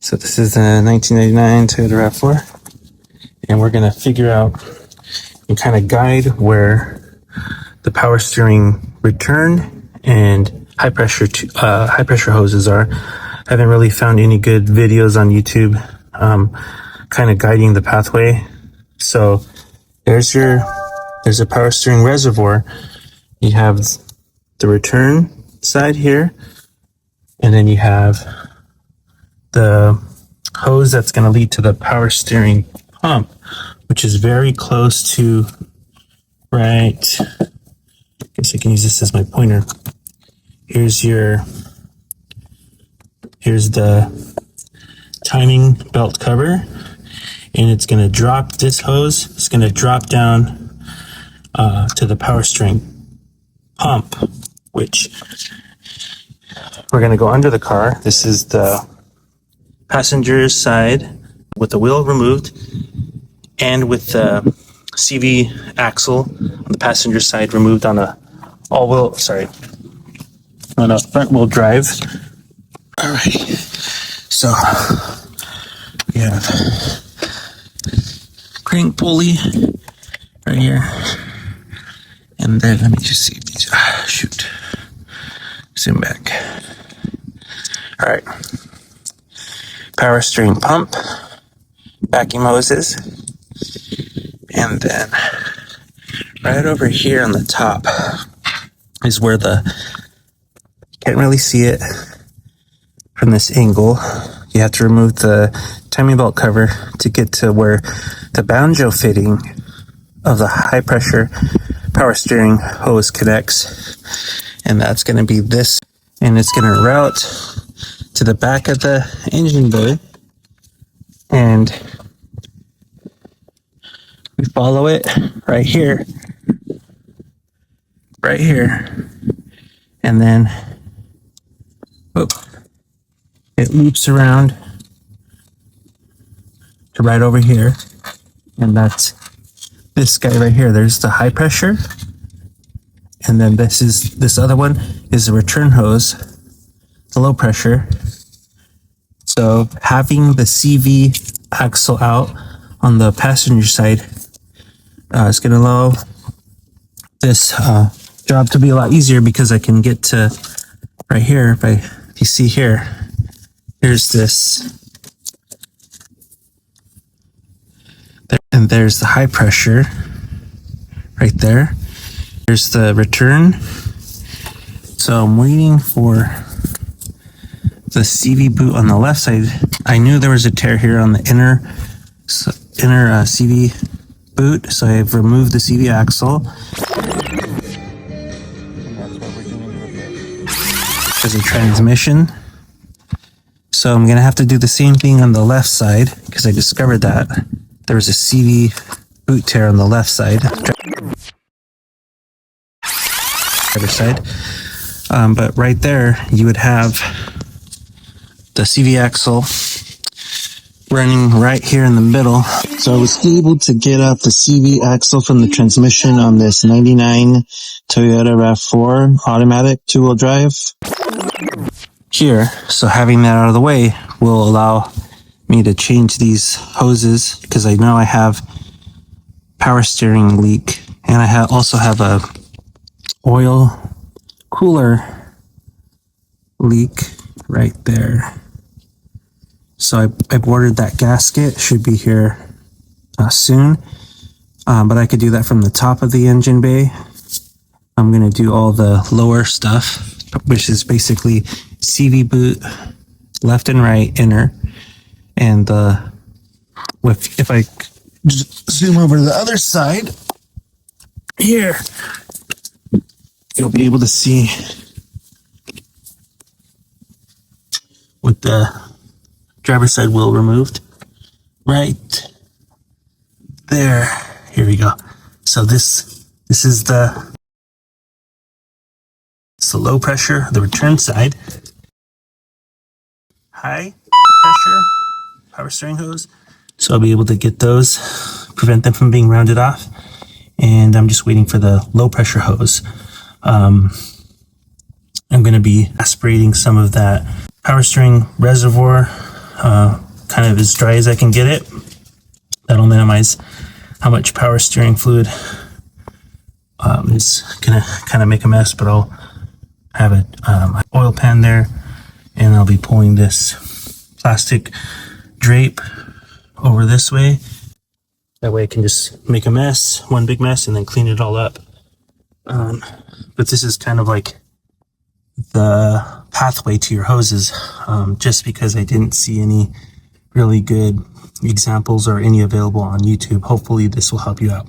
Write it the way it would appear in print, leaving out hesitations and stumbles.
So this is a 1999 Toyota RAV4, and we're going to figure out and kind of guide where the power steering return and high pressure hoses are. I haven't really found any good videos on YouTube kind of guiding the pathway. So there's a power steering reservoir. You have the return side here, and then you have the hose that's going to lead to the power steering pump, which is very close to right. I guess I can use this as my pointer. Here's the timing belt cover, and it's going to drop this hose. It's going to drop down to the power steering pump, which we're going to go under the car. This is the passenger side with the wheel removed, and with the CV axle on the passenger side removed on a front wheel drive. All right, so we have crank pulley right here, and then let me just see if these zoom back. All right, power steering pump, vacuum hoses, and then right over here on the top is where can't really see it from this angle. You have to remove the timing belt cover to get to where the banjo fitting of the high pressure power steering hose connects, and that's going to be this, and it's going to route to the back of the engine bay, and we follow it right here, and then it loops around to right over here, and that's this guy right here. There's the high pressure, and then this other one is the return hose, the low pressure. So having the CV axle out on the passenger side is going to allow this job to be a lot easier, because I can get to right here. If you see here, here's this, and there's the high pressure right there. There's the return. So I'm waiting for the CV boot on the left side. I knew there was a tear here on the inner CV boot, so I've removed the CV axle. There's a transmission. So I'm going to have to do the same thing on the left side, because I discovered that there was a CV boot tear on the left side. Other side. But right there, you would have the CV axle running right here in the middle. So I was able to get out the CV axle from the transmission on this 99 Toyota RAV4 automatic two-wheel drive here. So having that out of the way will allow me to change these hoses, because I know I have power steering leak, and I also have a oil cooler leak right there. So I ordered that gasket, should be here soon, but I could do that from the top of the engine bay. I'm going to do all the lower stuff, which is basically CV boot, left and right inner, and if I zoom over to the other side here, you'll be able to see with the driver's side wheel removed right there. Here we go. So this is the low pressure, the return side. High pressure power steering hose. So I'll be able to get those, prevent them from being rounded off. And I'm just waiting for the low pressure hose. I'm going to be aspirating some of that power steering reservoir kind of as dry as I can get it. That'll minimize how much power steering fluid is gonna kind of make a mess, but I'll have a oil pan there, and I'll be pulling this plastic drape over this way. That way I can just make a mess, one big mess, and then clean it all up. But this is kind of like the pathway to your hoses, just because I didn't see any really good examples or any available on YouTube. Hopefully this will help you out.